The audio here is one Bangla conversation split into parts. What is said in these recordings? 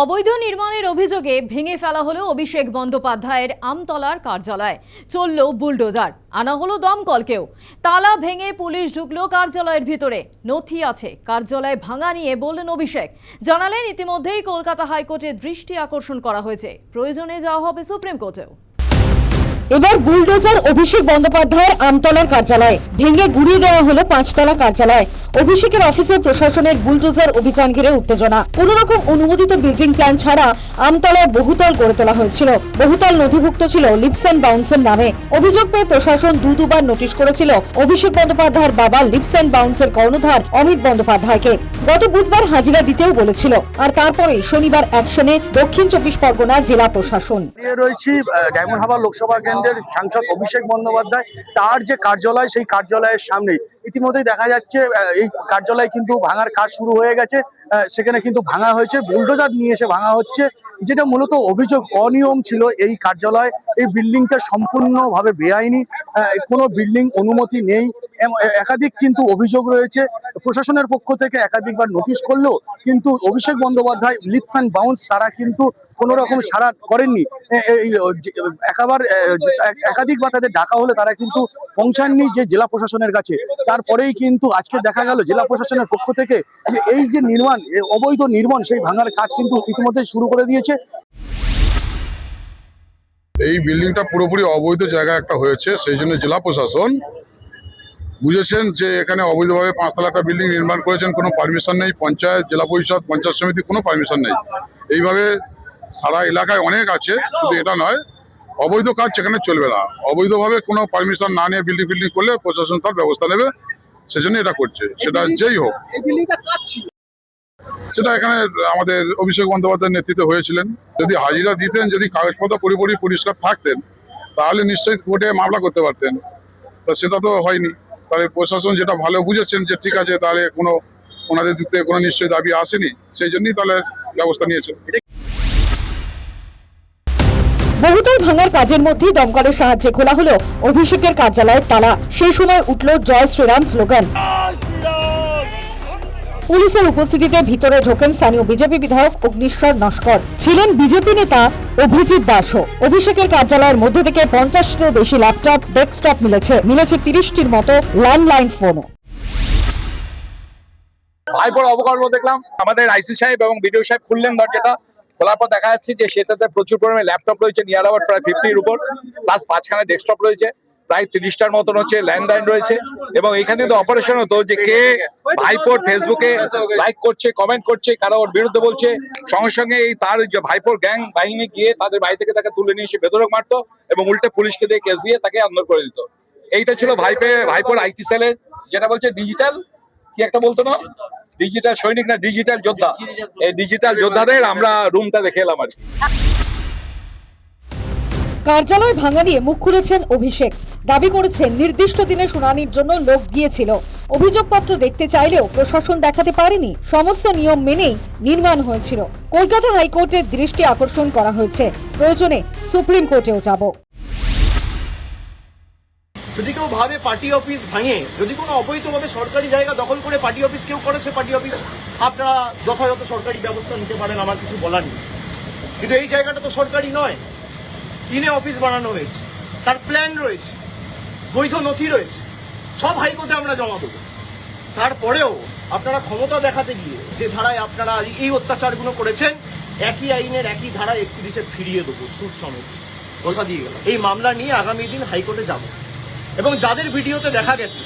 অবৈধ নির্মাণের অভিযোগে ভেঙে ফেলা হলো অভিষেক বন্দ্যোপাধ্যায়ের আমতলার কার্যালয়। চলল বুলডোজার, আনা হলো দমকলকেও। তালা ভেঙে পুলিশ ঢুকলো কার্যালয়ের ভিতরে। নথি আছে, কার্যালয় ভাঙা নিয়ে বললেন অভিষেক। জানালেন ইতিমধ্যেই কলকাতা হাইকোর্টের দৃষ্টি আকর্ষণ করা হয়েছে, প্রয়োজনে যাওয়া হবে সুপ্রিম কোর্টেও। এবার বুলডোজার অভিষেক বন্দ্যোপাধ্যায়ের আমতলার কার্যালয় ভেঙে গুড়িয়ে দেওয়া হলো পাঁচতলা কার্যালয়। অভিষেকের অফিসে প্রশাসনের বুলডোজার অভিযান ঘিরে উত্তেজনা। কোন রকম অনুমোদিত বিল্ডিং প্ল্যান ছাড়া আমতলায় বহুতল গড়ে তোলা হয়েছিল। বহুতল নথিভুক্ত ছিল লিপস অ্যান্ড বাউন্সের নামে। অভিযোগ পেয়ে প্রশাসন দুবার নোটিশ করেছিল অভিষেক বন্দ্যোপাধ্যায়ের বাবা লিপস অ্যান্ড বাউন্সের কর্ণধার অমিত বন্দ্যোপাধ্যায়কে। গত বুধবার হাজিরা দিতেও বলেছিল, আর তারপরে শনিবার অ্যাকশনে দক্ষিণ 24 পরগনা জেলা প্রশাসন। রয়েছি ডায়মন্ড হারবার লোকসভা কেন্দ্রের সাংসদ অভিষেক বন্দ্যোপাধ্যায়, তার যে কার্যালয় সেই কার্যালয়ের সামনে ইতিমধ্যেই দেখা যাচ্ছে এই কার্যালয় কিন্তু ভাঙার কাজ শুরু হয়ে গেছে। সেখানে কিন্তু ভাঙা হয়েছে, বুলডোজার নিয়ে এসে ভাঙা হচ্ছে। যেটা মূলত অভিযোগ, অনিয়ম ছিল এই কার্যালয়। এই বিল্ডিংটা সম্পূর্ণভাবে বেআইনি, কোনো বিল্ডিং অনুমতি নেই। একাধিক কিন্তু অভিযোগ রয়েছে। প্রশাসনের পক্ষ থেকে একাধিকবার নোটিশ করলেও কিন্তু Abhishek Bandyopadhyay lips and bounce তারা কিন্তু কোনো রকম সাড়া করেননি। একাধিকবার তাদের ডাকা হলে তারা কিন্তু পৌঁছাননি যে জেলা প্রশাসনের কাছে। তারপরেই কিন্তু আজকে দেখা গেল জেলা প্রশাসনের পক্ষ থেকে যে এই যে নির্মাণ, অবৈধ নির্মাণ, সেই ভাঙার কাজ কিন্তু ইতিমধ্যে শুরু করে দিয়েছে। এই বিল্ডিংটা পুরোপুরি অবৈধ জায়গা একটা হয়েছে, সেই জন্য জেলা প্রশাসন বুঝেছেন যে এখানে অবৈধভাবে পাঁচতলা একটা বিল্ডিং নির্মাণ করেছেন, কোনো পারমিশন নেই। পঞ্চায়েত, জেলা পরিষদ, পঞ্চায়েত সমিতি কোনো পারমিশন নেই। এইভাবে সারা এলাকায় অনেক আছে, শুধু এটা নয়, অবৈধ কাজ সেখানে চলবে না। অবৈধভাবে কোনো পারমিশন না নিয়ে বিল্ডিং করলে প্রশাসন তার ব্যবস্থা নেবে, সেজন্য এটা করছে। সেটা যেই হোক, সেটা এখানে আমাদের অভিষেক বন্দ্যোপাধ্যায়ের নেতৃত্বে হয়েছিলেন। যদি হাজিরা দিতেন, যদি কাগজপত্র পুরোপুরি পরিষ্কার থাকতেন, তাহলে নিশ্চয়ই কোর্টে মামলা করতে পারতেন। তা সেটা তো হয়নি। তাহলে প্রশাসন যেটা ভালো বুঝেছেন যে ঠিক আছে, তাহলে ওনাদের দিক থেকে কোনো নিশ্চয়ই দাবি আসেনি, সেই জন্যই তাহলে ব্যবস্থা নিয়েছেন। বহুতল ভাঙার কাজের মধ্যেই দমকলের সাহায্যে খোলা হলো অভিষেকের কার্যালয়ের তালা। সেই সময় উঠল জয় শ্রীরাম স্লোগান। পুলিশের উপস্থিতিতে ভিতরে ঢোকেন স্থানীয় বিজেপি বিধায়ক অগ্নিশ্বর নস্কর। ছিলেন বিজেপি নেতা অভিজিৎ দাসও। অভিষেকের কার্যালয়ের মধ্যে থেকে 50টিরও বেশি ল্যাপটপ, ডেস্কটপ মিলেছে 30টির মতো ল্যান্ডলাইন ফোনও। ভাইপোর অবকর্ম দেখলাম, আমাদের আইসি সাহেব এবং বিডিও সাহেব খুললেন দরজাটা। খোলার পর দেখা যাচ্ছে যে সেটাতে প্রচুর পরিমাণে ল্যাপটপ রয়েছে, নিয়ার আবাউট প্রায় 50-এর উপর, প্লাস 5খানা ডেস্কটপ রয়েছে, প্রায় 30টার মতন হচ্ছে ল্যান্ডলাইন রয়েছে। এবং এখানে তো অপারেশন হতো যে কে ভাইপোর ফেসবুকে লাইক করছে, কমেন্ট করছে, কারা ওর বিরুদ্ধে বলছে, সঙ্গে সঙ্গে এই তার যে ভাইপোর গ্যাং বাহিনী গিয়ে তাদের বাড়ি থেকে তাকে তুলে নিয়ে এসে বেদরক মারতো এবং উল্টে পুলিশকে দিয়ে কেস দিয়ে তাকে আন্দোলন করে দিত। এইটা ছিল ভাইপোর আইটি সেলের, যেটা বলছে ডিজিটাল কি একটা বলতো না, ডিজিটাল সৈনিক না ডিজিটাল যোদ্ধা। এই ডিজিটাল যোদ্ধাদের আমরা রুমটা দেখে এলাম আর কি। কার্যালয় ভাঙা নিয়ে মুখ খুলেছেন অভিষেক। দাবি করেছেন নির্দিষ্ট দিনে শুনানির জন্য লোক গিয়েছিল। অভিযোগপত্র দেখতে চাইলেও প্রশাসন দেখাতে পারেনি। সমস্ত নিয়ম মেনেই নির্মাণ হয়েছিল। কলকাতা হাইকোর্টের দৃষ্টি আকর্ষণ করা হয়েছে, প্রয়োজনে সুপ্রিম কোর্টেও যাব। যদি কেউ ভাবে পার্টি অফিস ভাঙে, যদি কোনো অবৈধভাবে সরকারি জায়গা দখল করে পার্টি অফিস কেউ করে, সে পার্টি অফিস আপনারা যথাযথ সরকারি ব্যবস্থা নিতে পারেন, আমার কিছু বলার নেই। কিন্তু এই জায়গাটা তো সরকারি নয়, কিনে অফিস বানানো হয়েছে, তার প্ল্যান রয়েছে, বৈধ নথি রয়েছে, সব হাইকোর্টে আমরা জমা দেবো। তারপরেও আপনারা ক্ষমতা দেখাতে গিয়ে যে ধারায় আপনারা এই অত্যাচারগুলো করেছেন, একই আইনের একই ধারায় 31-এ ফিরিয়ে দেবো সুদ সমেত, কথা দিয়ে গেল। এই মামলা নিয়ে আগামী দিন হাইকোর্টে যাব এবং যাদের ভিডিওতে দেখা গেছে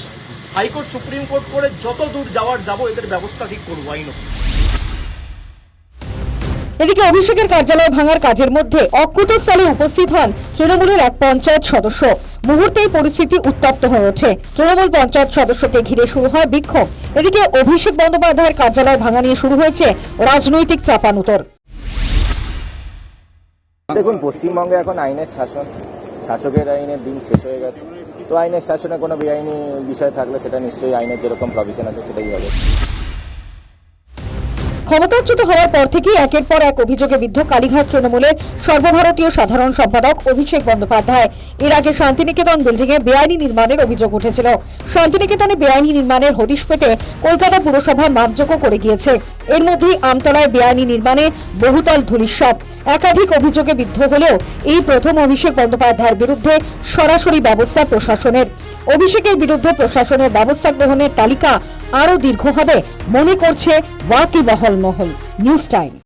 হাইকোর্ট সুপ্রিম কোর্ট করে যত দূর যাওয়ার যাবো, এদের ব্যবস্থা ঠিক করবো আইন। এদিকে অভিষেকের কার্যালয় ভাঙার কাজের মধ্যে অকুতস্থলে উপস্থিত হন তৃণমূলের এক পঞ্চায়েত সদস্য। মুহূর্তেই পরিস্থিতি উত্তপ্ত হয়ে ওঠে। তৃণমূল পঞ্চায়েত সদস্যকে ঘিরে শুরু হয় বিক্ষোভ। এদিকে অভিষেক বন্দ্যোপাধ্যায়ের কার্যালয় ভাঙা নিয়ে শুরু হয়েছে রাজনৈতিক চাপানুতর। দেখুন, পশ্চিমবঙ্গে এখন আইনের শাসন, শাসকের আইনের দিন শেষ হয়ে গেছে। তো আইনের শাসনে কোনো বেআইনি বিষয় থাকলে সেটা নিশ্চয়ই আইনের যেরকম প্রভিশন আছে সেটাই হবে। ক্ষমতাচ্যুত হওয়ার পর থেকেই একের পর এক অভিযোগে বিদ্ধ কালীঘাট তৃণমূলের সর্বভারতীয় সাধারণ সম্পাদক অভিষেক বন্দ্যোপাধ্যায়। এর আগে শান্তিনিকেতন বিল্ডিং এ বেআইনি নির্মাণের অভিযোগ উঠেছিল। শান্তিনিকেতনে বেআইনি নির্মাণের হদিশ পেতে কলকাতা পুরসভা মাপযোগ্য করে গিয়েছে। এর মধ্যেই আমতলায় বেআইনি নির্মাণে বহুতল ধূলিসাৎ। একাধিক অভিযোগে বিদ্ধ হলেও এই প্রথম অভিষেক বন্দ্যোপাধ্যায়ের বিরুদ্ধে সরাসরি ব্যবস্থা প্রশাসনের। অভিষেকের বিরুদ্ধে প্রশাসনের ব্যবস্থা গ্রহণের তালিকা আরও দীর্ঘ হবে মনে করছে ওয়াকিবহাল মহল। News time.